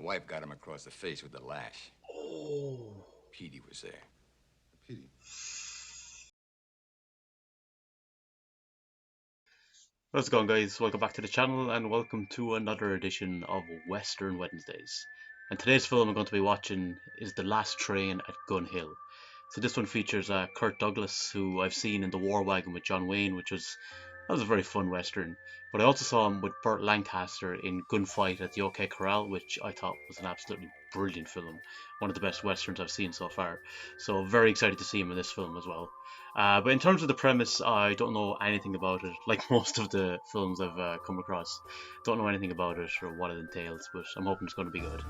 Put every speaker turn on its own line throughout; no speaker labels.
wife got him across the face with the lash.
Oh.
Petey was there.
Petey.
How's it going, guys? Welcome back to the channel and welcome to another edition of Western Wednesdays. And today's film I'm going to be watching is The Last Train at Gun Hill. So this one features Kirk Douglas, who I've seen in The War Wagon with John Wayne, that was a very fun Western. But I also saw him with Burt Lancaster in Gunfight at the OK Corral, which I thought was an absolutely brilliant film. One of the best Westerns I've seen so far. So very excited to see him in this film as well. But in terms of the premise, I don't know anything about it, like most of the films I've come across. Don't know anything about it or what it entails, but I'm hoping it's going to be good.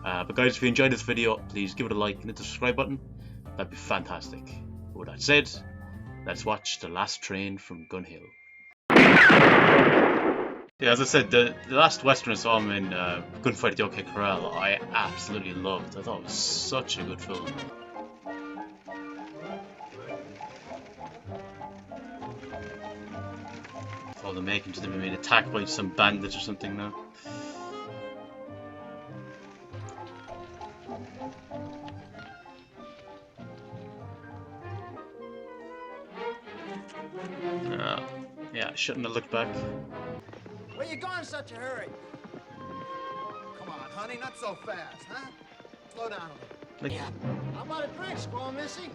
But guys, if you enjoyed this video, please give it a like and hit the subscribe button. That'd be fantastic. With that said, let's watch The Last Train from Gun Hill. Yeah, as I said, the last Western I saw him in, Gunfight at the OK Corral, I absolutely loved. I thought it was such a good film. All the makings to be made attacked by some bandits or something now. Yeah, shouldn't have looked back.
Where you going in such a hurry? Come on, honey, not so fast, huh? Slow down a little.
Like,
How about a drink, Squaw Missy?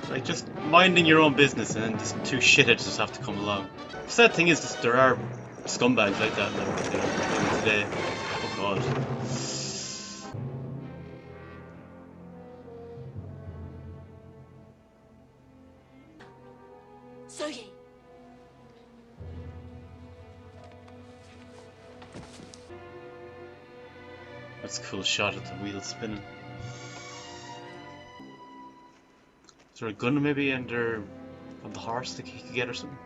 like just minding your own business and then just two shitheads just have to come along. The sad thing is that there are scumbags like that in today. Oh god.
Sergey.
That's a cool shot of the wheels spinning. Is there a gun maybe under on the horse that he could get or something?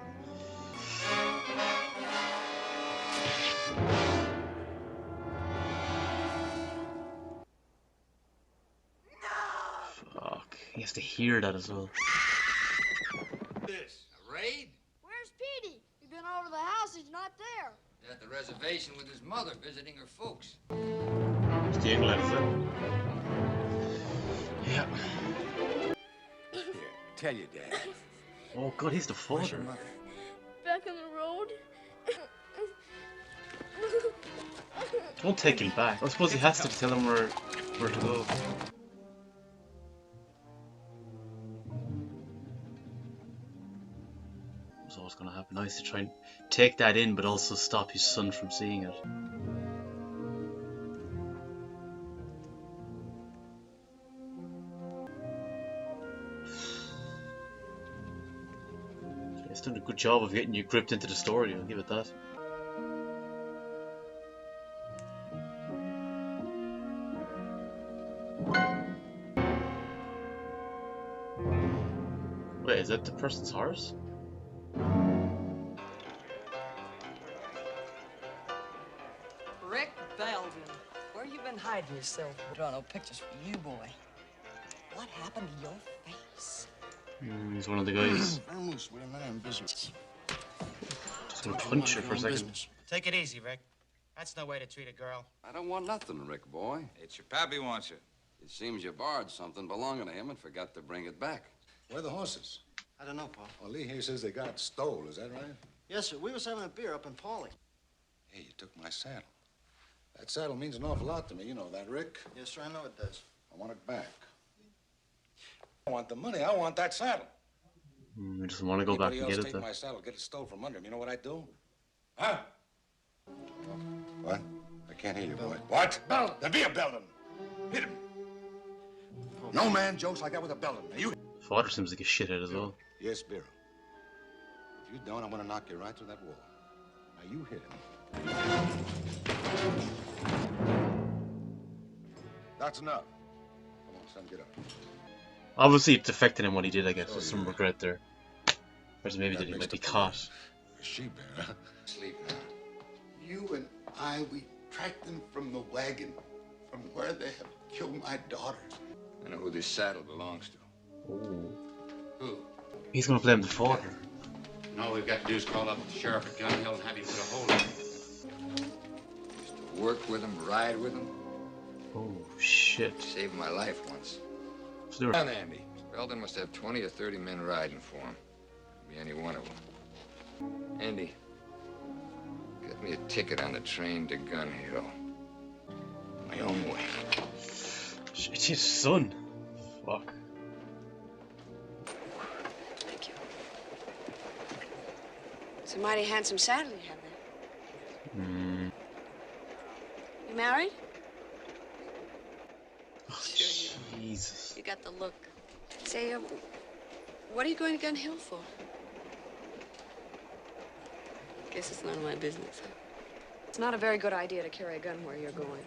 Fuck. He has to hear that as well.
This? A raid?
Where's Petey? We've been over to the house. He's not there.
He's at the reservation with his mother, visiting her folks.
It's the England, is it? Yeah.
Here, tell your dad.
Oh god, he's the
Where's your
father.
mother?
Back on the road.
Don't take him back. I suppose he has to tell him where to go. So what's gonna happen now is to try and take that in but also stop his son from seeing it. He's done a good job of getting you gripped into the story, I'll give it that. Wait, is that the person's horse?
Rick Belden, where you been hiding yourself? Drawing no pictures for you, boy. What happened to your face?
He's one of the guys.
Vamoose, we're man business.
Just gonna punch her for a second.
Take it easy, Rick. That's no way to treat a girl.
I don't want nothing, Rick boy.
It's your pappy wants you.
It seems you borrowed something belonging to him and forgot to bring it back.
Where are the horses?
I don't know, Pa.
Well, Lee here says they got stole. Is that right?
Yes, sir. We was having a beer up in Pauling.
Hey, you took my saddle. That saddle means an awful lot to me. You know that, Rick.
Yes, sir. I know it does.
I want it back. I want the money. I want that saddle.
I just want to go back
Anybody
and
else
get it
take
though.
my saddle, get it stole from under him. You know what I'd do? Huh? What? I can't hear you, boy. What? Belden. There be a Belden. Hit him. No man jokes like that with a Belden. Now you.
Father seems like a shithead as well.
Yes, Biro. If you don't, I'm gonna knock you right through that wall. Now you hit him. That's enough. Come on, son, get up.
Obviously, it's affected him what he did, I guess. There's some regret there. Or maybe that he might be caught.
A she-bear, huh?
Sleep now. You and I, we tracked them from the wagon, from where they have killed my daughters.
I know who this saddle belongs to.
Ooh.
Who?
He's gonna blame the father.
And all we've got to do is call up the sheriff at Gun Hill and have him put a hold on him.
Used to work with him, ride with him.
Oh shit.
Saved my life once.
So they were-
Down, Andy. Belden must have 20 or 30 men riding for him. Could be any one of them. Andy, get me a ticket on the train to Gun Hill. My own way.
It's his son. Fuck.
Thank you. It's a mighty handsome saddle you have there.
Mm.
You married?
Oh,
Sure
Jesus.
You got the look. Say, what are you going to Gun Hill for? Guess it's none of my business.
It's not a very good idea to carry a gun where you're going.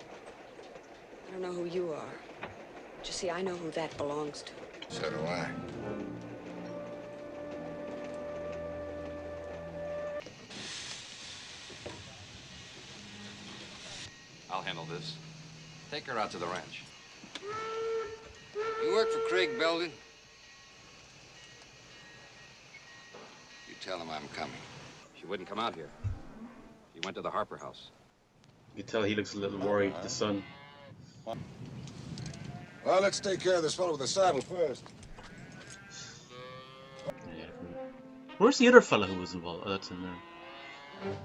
I don't know who you are. But you see, I know who that belongs to.
So do I.
I'll handle this. Take her out to the ranch.
You work for Craig Belden? You tell him I'm coming.
She wouldn't come out here. She went to the Harper house.
You can tell he looks a little worried, the son.
Well, let's take care of this fellow with the saddle first.
Yeah. Where's the other fella who was involved? Oh, that's in there.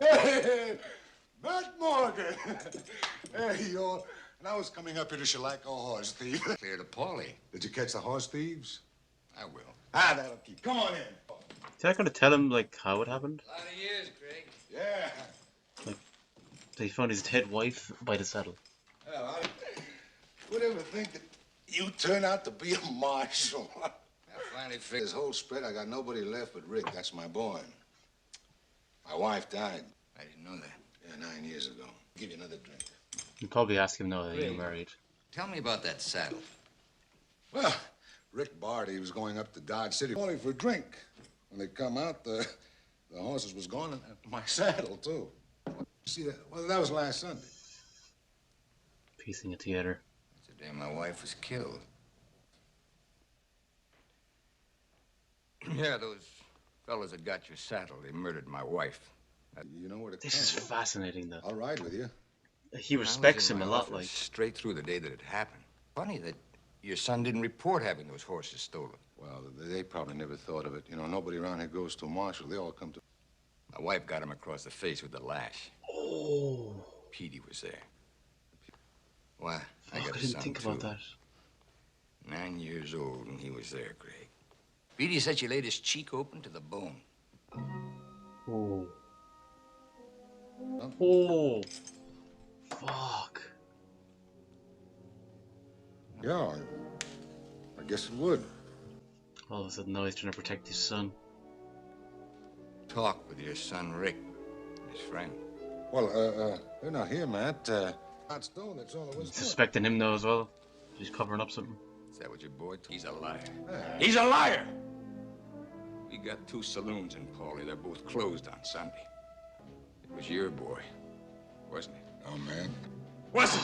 Hey, Bert Morgan. Hey, you all. And I was coming up here to shellac a horse thief.
Clear to Paulie.
Did you catch the horse thieves?
I will.
Ah, that'll keep. Come on in.
Is that gonna tell him like how it happened?
A lot of years, Craig.
Yeah.
That he found his dead wife by the saddle.
Well, I would ever think that you turn out to be a marshal.
I finally figured
This whole spread, I got nobody left but Rick. That's my boy. My wife died.
I didn't know that.
Yeah, 9 years ago. I'll give you another drink.
You probably ask him now that you're
Really?
married.
Tell me about that saddle.
Well, Rick Barty was going up to Dodge City calling for a drink. When they come out, the horses was gone and my saddle, too. See, that was last Sunday.
Piecing it together.
That's the day my wife was killed. Yeah, those fellas that got your saddle, they murdered my wife.
You know where to
This is fascinating, though.
I'll ride with you.
He respects
I was
him
in
a
my
lot,
office
like.
straight through the day that it happened. Funny that your son didn't report having those horses stolen.
Well, they probably never thought of it. You know, nobody around here goes to a marshal. They all come to...
My wife got him across the face with the lash.
Oh.
Petey was there. Why? I
Fuck,
got
I
a
didn't
son,
think
too.
about that.
9 years old, and he was there, Craig. Petey said she laid his cheek open to the bone.
Oh. Oh. Fuck.
Yeah, I guess it would.
All of a sudden now he's trying to protect his son.
Talk with your son, Rick, his friend.
Well, they're not here, Matt. Not Stone, that's all there was.
Suspecting him now as well. He's covering up something.
Is that what your boy told? He's a liar.
He's a liar!
We got 2 saloons in Paulie. They're both closed on Sunday. It was your boy, wasn't it?
No, man. Wasn't.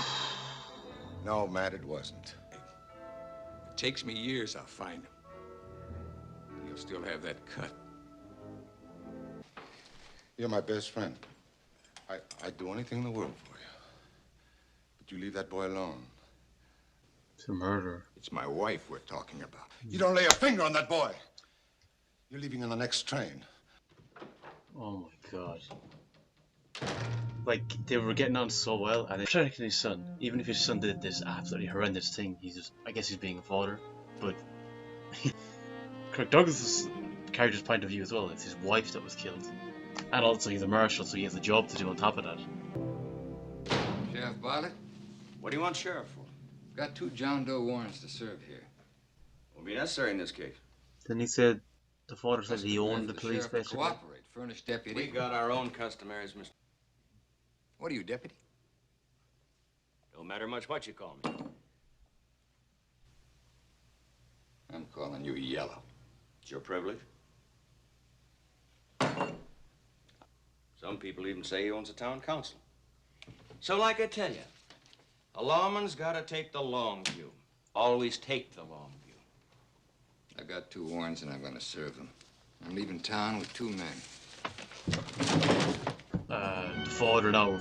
No, Matt, it wasn't.
If it takes me years, I'll find him. He'll still have that cut.
You're my best friend. I'd do anything in the world for you. But you leave that boy alone.
It's a murder.
It's my wife we're talking about.
You don't lay a finger on that boy. You're leaving on the next train.
Oh my god. Like, they were getting on so well, and they're protecting his son. Even if his son did this absolutely horrendous thing, he's just, I guess he's being a father. But Kirk Douglas' character's point of view as well, it's his wife that was killed. And also he's a marshal, so he has a job to do on top of that.
Sheriff Bartlett,
What do you want sheriff for?
got 2 John Doe warrants to serve here.
Won't be necessary in this case.
Then he said, the father said he owned the
The
police,
sheriff to
basically.
cooperate, furnish deputy.
We got our own customaries, Mr.
What are you, deputy?
Don't matter much what you call me.
I'm calling you Yellow.
It's your privilege. Some people even say he owns a town council. So like I tell you, a lawman's got to take the long view.
Always take the long view.
I got 2 warrants and I'm gonna serve them. I'm leaving town with 2 men.
The father now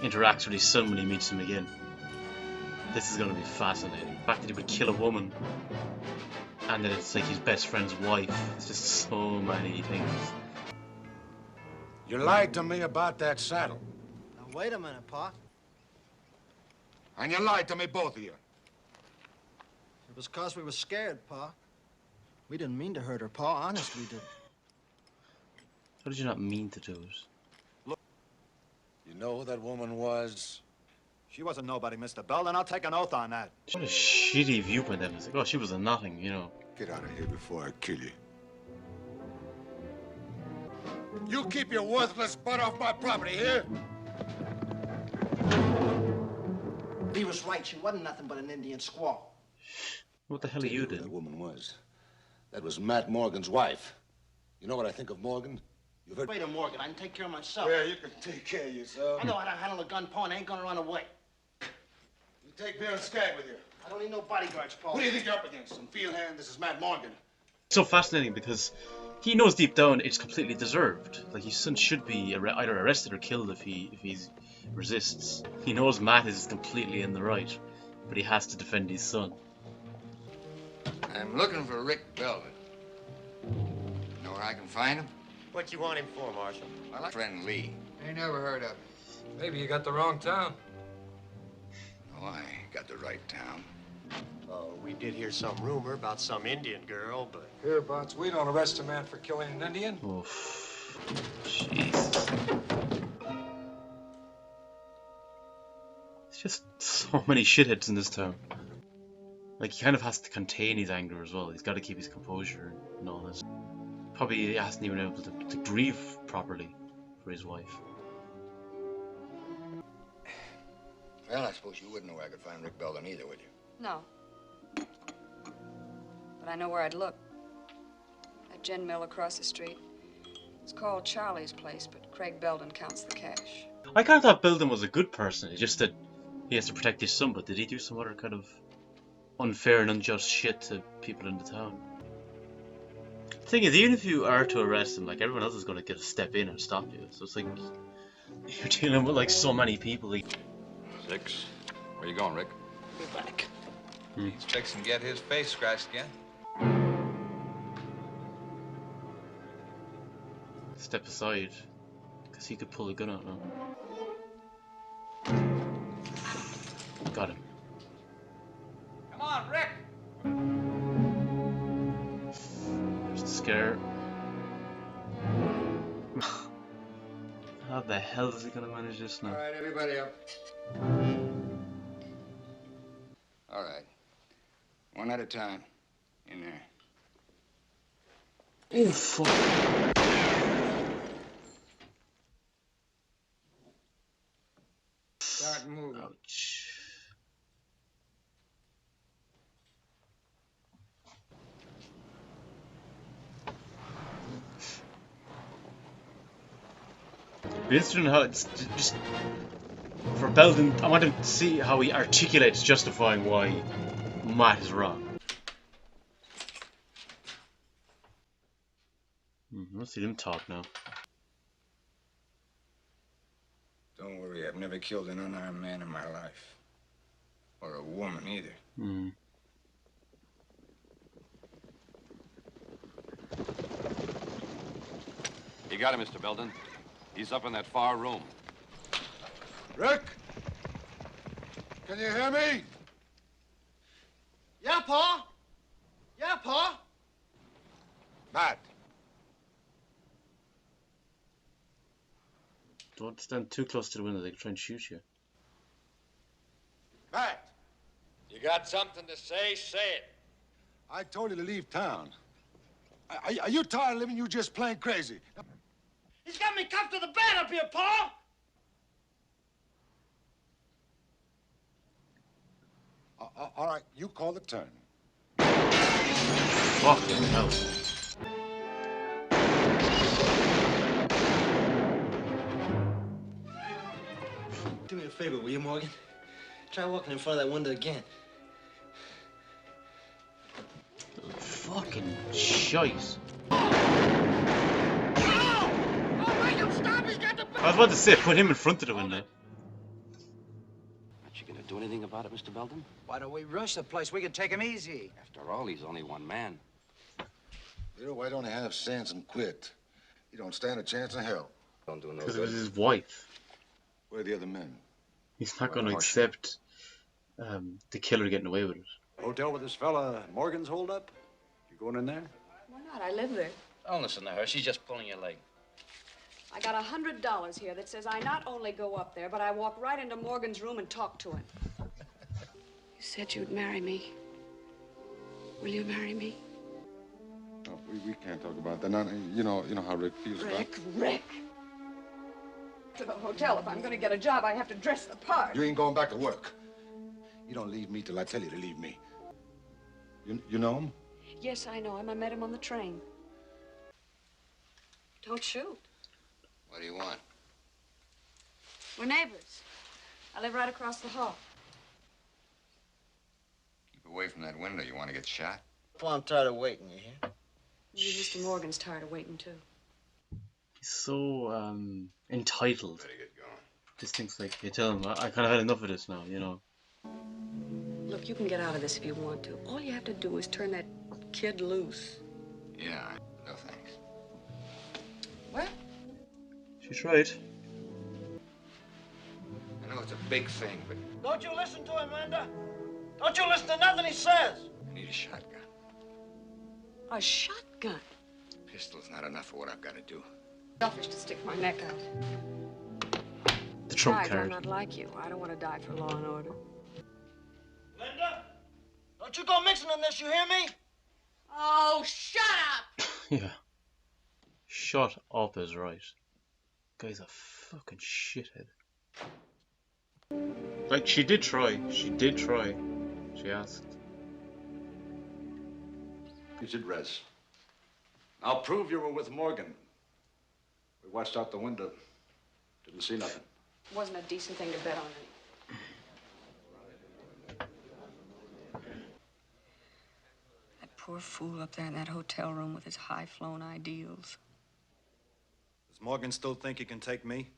interacts with his son when he meets him again. This is gonna be fascinating. The fact that he would kill a woman and that it's like his best friend's wife. It's just so many things.
You lied to me about that saddle.
Now, wait a minute, Pa.
And you lied to me, both of you.
It was 'cause we were scared, Pa. We didn't mean to hurt her, Pa. Honest, we didn't.
How did you not mean to do it?
You know who that woman was?
She wasn't nobody, Mr. Belden. I'll take an oath on that.
What a shitty viewpoint that is. Like, oh, she was a nothing, you know.
Get out of here before I kill you. You keep your worthless butt off my property, here?
He was right. She wasn't nothing but an Indian squaw.
What the hell are you
Who that
doing?
woman was. That was Matt Morgan's wife. You know what I think of Morgan? You've heard...
Wait a Morgan. I can take care of myself.
Yeah, you can take care of yourself.
I know how to handle a gun, Pa, and I ain't gonna run away.
You take Bill Skagg with you.
I don't need no bodyguards, Pa.
Who do you think you're up against? Some field hand? This is Matt Morgan.
It's so fascinating because he knows deep down it's completely deserved. Like, his son should be either arrested or killed if he resists. He knows Matt is completely in the right, but he has to defend his son.
I'm looking for Rick Belden. Know where I can find him?
What you want him for, Marshal?
My like friend Lee.
Ain't never heard of him. Maybe you got the wrong town.
No, I ain't got the right town.
Oh, we did hear some rumor about some Indian girl, but...
Hereabouts, we don't arrest a man for killing an Indian.
Oof. Jesus. There's just so many shitheads in this town. Like, he kind of has to contain his anger as well. He's got to keep his composure and all this. Probably he hasn't even been able to grieve properly for his wife.
Well, I suppose you wouldn't know where I could find Rick Belden either, would you?
No. But I know where I'd look. That gin mill across the street. It's called Charlie's Place, but Craig Belden counts the cash.
I kind of thought Belden was a good person. It's just that he has to protect his son, but did he do some other kind of unfair and unjust shit to people in the town? The thing is, even if you are to arrest him, like, everyone else is going to get a step in and stop you. So it's like, you're dealing with like so many people. Like...
6. Where you going, Rick?
We're back.
He's fixing to get his face scratched again.
Step aside, because he could pull a gun out now. Got him.
Come on, Rick!
There's the scare. How the hell is he gonna manage this now?
All right, everybody up. All right. One at a time. In there.
Oh, fuck.
Start moving.
Ouch. Be interesting how it's just for Belden. I want to see how he articulates justifying why Matt is wrong. Let's see them talk now.
Don't worry, I've never killed an unarmed man in my life. Or a woman either.
You got him, Mr. Belden. He's up in that far room.
Rick? Can you hear me?
Yeah, Pa? Yeah, Pa?
Matt.
Don't stand too close to the window, they can try and shoot you.
Matt.
You got something to say? Say it.
I told you to leave town. Are you tired of living you just plain crazy?
He's got me cuffed to the bed up here, Pa!
All right, you call the turn.
Fucking hell.
Do me a favor, will you, Morgan? Try walking in front of that window again.
fucking shite. I was about to say, put him in front of the window.
Aren't you gonna do anything about it, Mr. Belden?
Why don't we rush the place? We can take him easy.
After all, he's only one man.
Lito, why don't he have sense and quit? He don't stand a chance in hell.
Don't do no
Because it was
good.
his wife.
Where are the other men?
He's not going to accept the killer getting away with it.
Hotel with this fella Morgan's holed up? You going in there?
Why not? I live there.
Don't listen to her. She's just pulling your leg.
I got $100 here that says I not only go up there, but I walk right into Morgan's room and talk to him. You said you'd marry me. Will you marry me?
No, we can't talk about that. Not, you know how Rick feels about
Rick. To the hotel. If I'm going to get a job, I have to dress the part.
You ain't going back to work. You don't leave me till I tell you to leave me. You know him?
Yes, I know him. I met him on the train. Don't shoot.
What do you want?
We're neighbors. I live right across the hall.
Keep away from that window. You want to get shot?
Well, I'm tired of waiting, you hear?
Maybe Mr. Morgan's tired of waiting, too.
He's so entitled.
Better get going.
Just thinks like, you tell him, I kind of had enough of this now, you know.
Look, you can get out of this if you want to. All you have to do is turn that kid loose.
Yeah, no thanks.
What?
She tried.
I know it's a big thing, but
Don't you listen to him, Linda. Don't you listen to nothing he says.
I need a shotgun.
A shotgun?
Pistol's not enough for what I've got to do.
Selfish to stick my neck out.
The trump
Besides, I'm
card.
not like you. I don't want to die for law and order.
Linda, don't you go mixing on this, you hear me?
Oh, shut up!
Yeah. Shut up is right. Guy's a fucking shithead. Like, she did try. She did try. She asked.
He's at rest. I'll prove you were with Morgan. We watched out the window. Didn't see nothing.
Wasn't a decent thing to bet on it. That poor fool up there in that hotel room with his high-flown ideals.
Does Morgan still think he can take me?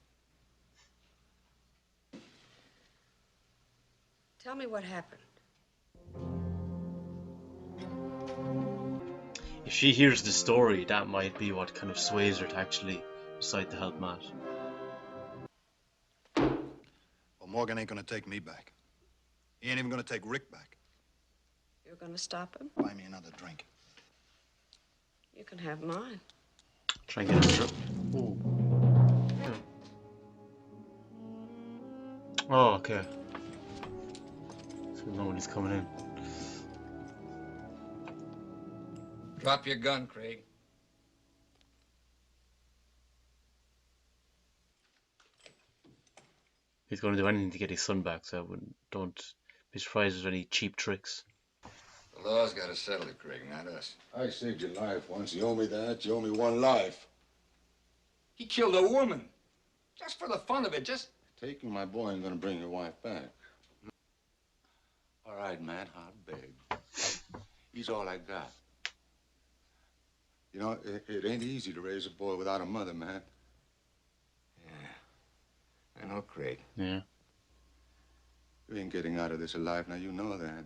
Tell me what happened.
If she hears the story, that might be what kind of sways her to actually decide to help Matt.
Well, Morgan ain't gonna take me back. He ain't even gonna take Rick back.
You're gonna stop him?
Buy me another drink.
You can have mine.
Try and get her. Ooh. Yeah. Oh, okay. So nobody's coming in.
Drop your gun, Craig.
He's going to do anything to get his son back, so don't be surprised if there's any cheap tricks.
The law's got to settle it, Craig, not us.
I saved your life once. You owe me that. You owe me one life.
He killed a woman. Just for the fun of it, just...
Taking my boy ain't gonna bring your wife back.
All right, Matt, I'll beg. He's all I got.
You know, it ain't easy to raise a boy without a mother, man.
Yeah. I know, Craig.
Yeah.
You ain't getting out of this alive now. You know that.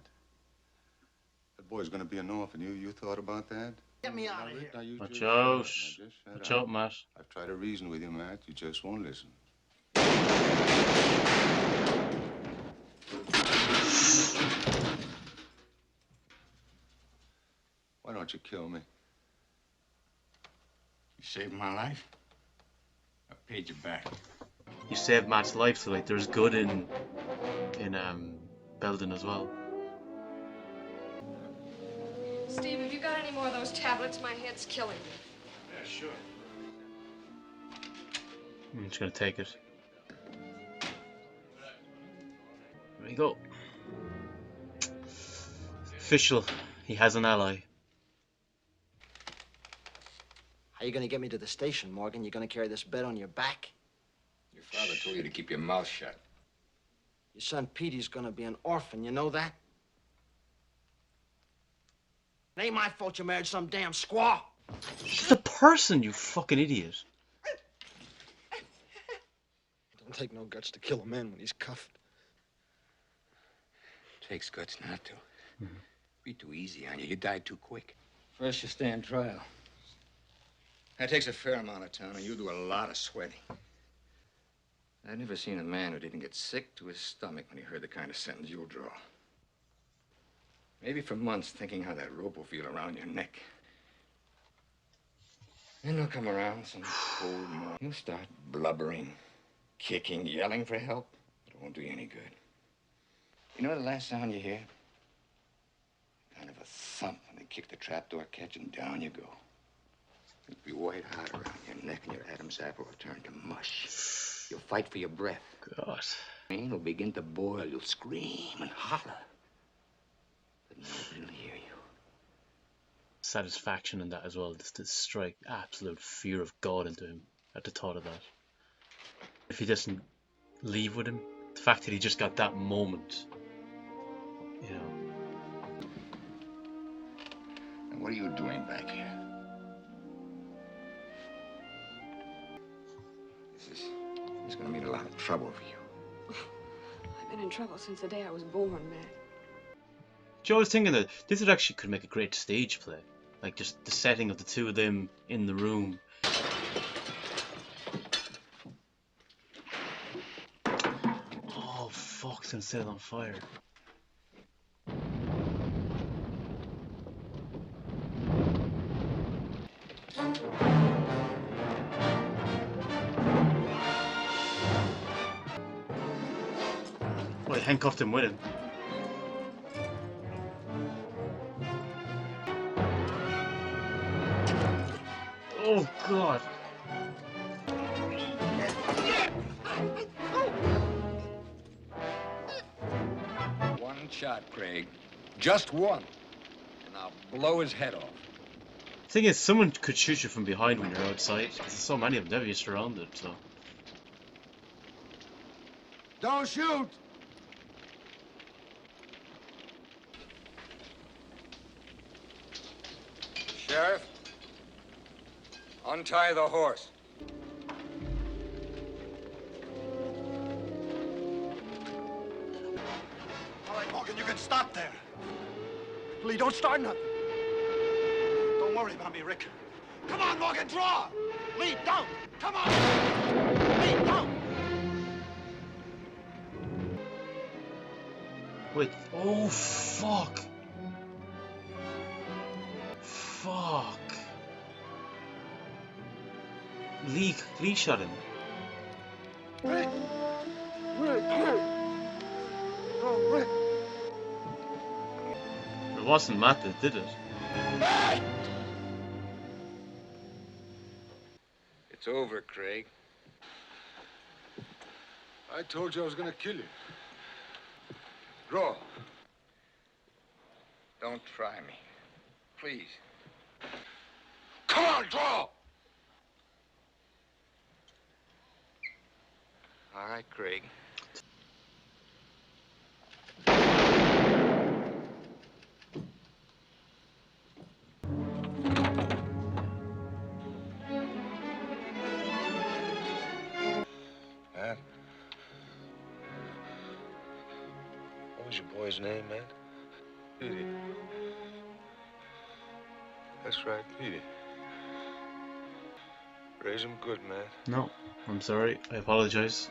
That boy's gonna be an orphan. You thought about that?
Get me out of here.
Now, you
Watch
just
out.
shut up. Now, just
Watch
shut
out,
up.
Matt.
I've tried to reason with you, Matt. You just won't listen. Why don't you kill me?
You saved my life. I paid you back.
You saved Matt's life, so like there's good in Belden as well.
Steve, have you got any more of those tablets? My head's killing me.
Yeah, sure.
I'm just gonna take it. There we go. Official. He has an ally.
How you gonna get me to the station, Morgan? You gonna carry this bed on your back?
Your father told you to keep your mouth shut.
Your son Petey's gonna be an orphan, you know that? It ain't my fault you married some damn squaw.
She's a person, you fucking idiot.
Don't take no guts to kill a man when he's cuffed.
Takes guts not to. Be too easy on you. You died too quick.
First you stand trial. That takes a fair amount of time, and you do a lot of sweating. I've never seen a man who didn't get sick to his stomach when he heard the kind of sentence you'll draw. Maybe for months thinking how that rope will feel around your neck. Then he'll come around some cold morning. He'll start blubbering, kicking, yelling for help. But it won't do you any good. You know the last sound you hear? Kind of a thump when they kick the trapdoor catch and down you go. It'll be white hot around your neck and your Adam's apple will turn to mush. You'll fight for your breath.
God.
Pain will begin to boil. You'll scream and holler. But nobody will hear you.
Satisfaction in that as well, just to strike absolute fear of God into him at the thought of that. If he doesn't leave with him, the fact that he just got that moment, you know.
And what are you doing back here? This is going to mean a lot of trouble for you.
I've been in trouble since the day I was born, man.
Joe, I was thinking that this would actually could make a great stage play. Like just the setting of the two of them in the room. Oh fuck, it's gonna set it on fire. Well, he handcuffed him with him. Oh God!
One shot, Craig. Just one. And I'll blow his head off.
The thing is, someone could shoot you from behind when you're outside. There's so many of them, they're just surrounded, so.
Don't shoot!
Sheriff, untie the horse.
All right, Morgan, you can stop there. Lee, don't start nothing. Don't worry about me, Rick. Come on, Morgan, draw! Lee, don't! Come on! Lee, don't!
Wait, oh fuck! Fuck! Lee shot him.
Rick! Rick! Rick! Oh, Rick!
It wasn't Matt that did it.
Hey!
It's over, Craig.
I told you I was gonna kill you.
Draw. Don't try me. Please. Come on, draw! All right, Craig.
Matt? What was your boy's name, Matt? Petey. That's right, Petey. Raise him good, Matt.
No, I'm sorry. I apologize.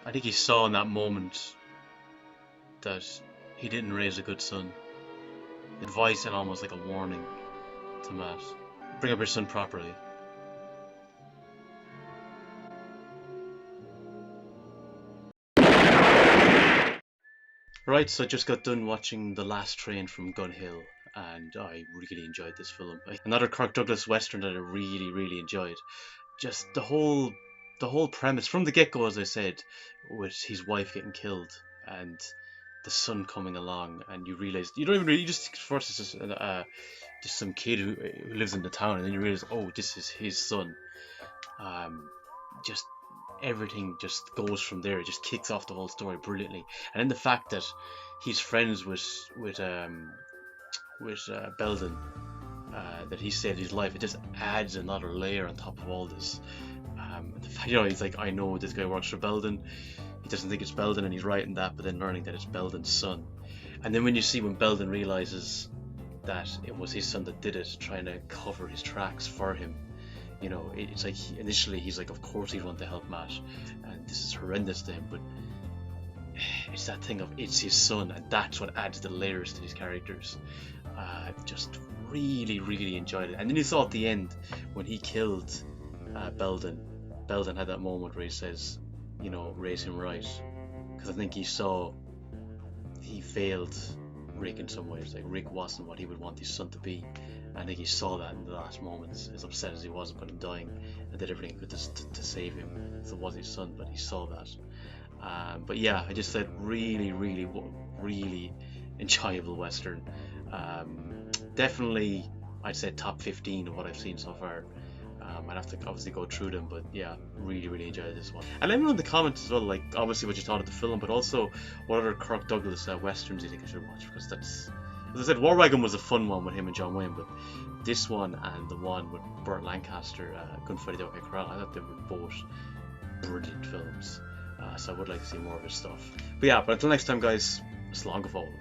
I think he saw in that moment that he didn't raise a good son. Advice and almost like a warning to Matt. Bring up your son properly. Right, so I just got done watching The Last Train from Gun Hill, and I really enjoyed this film. Another Kirk Douglas western that I really enjoyed. Just the whole premise from the get-go, as I said, with his wife getting killed and the son coming along, and you realize you just think first it's just some kid who lives in the town, and then you realize, oh, this is his son. Just everything just goes from there. It just kicks off the whole story brilliantly. And then the fact that he's friends with Belden, that he saved his life, it just adds another layer on top of all this. You know, he's like, I know this guy works for Belden. He doesn't think it's Belden, and he's right in that, but then learning that it's Belden's son. And then when you see when Belden realizes that it was his son that did it, trying to cover his tracks for him, you know, it's like initially he's like, of course he'd want to help Matt, and this is horrendous to him, but it's that thing of it's his son, and that's what adds the layers to these characters. I've just really enjoyed it. And then you saw at the end when he killed Belden had that moment where he says, you know, raise him right, because I think he saw he failed Rick in some ways. Like, Rick wasn't what he would want his son to be. I think he saw that in the last moments, as upset as he was about him dying, and did everything he could to save him. So it was his son, but he saw that. But yeah, I just said really enjoyable Western. Definitely, I'd say top 15 of what I've seen so far. I'd have to obviously go through them, but yeah, really enjoyed this one. And let me know in the comments as well, like, obviously what you thought of the film, but also what other Kirk Douglas westerns you think I should watch, because that's, as I said, War Wagon was a fun one with him and John Wayne, but this one and the one with Burt Lancaster, Gunfight at the OK Corral, I thought they were both brilliant films. So I would like to see more of his stuff. But yeah, but until next time, guys, slán go fóill.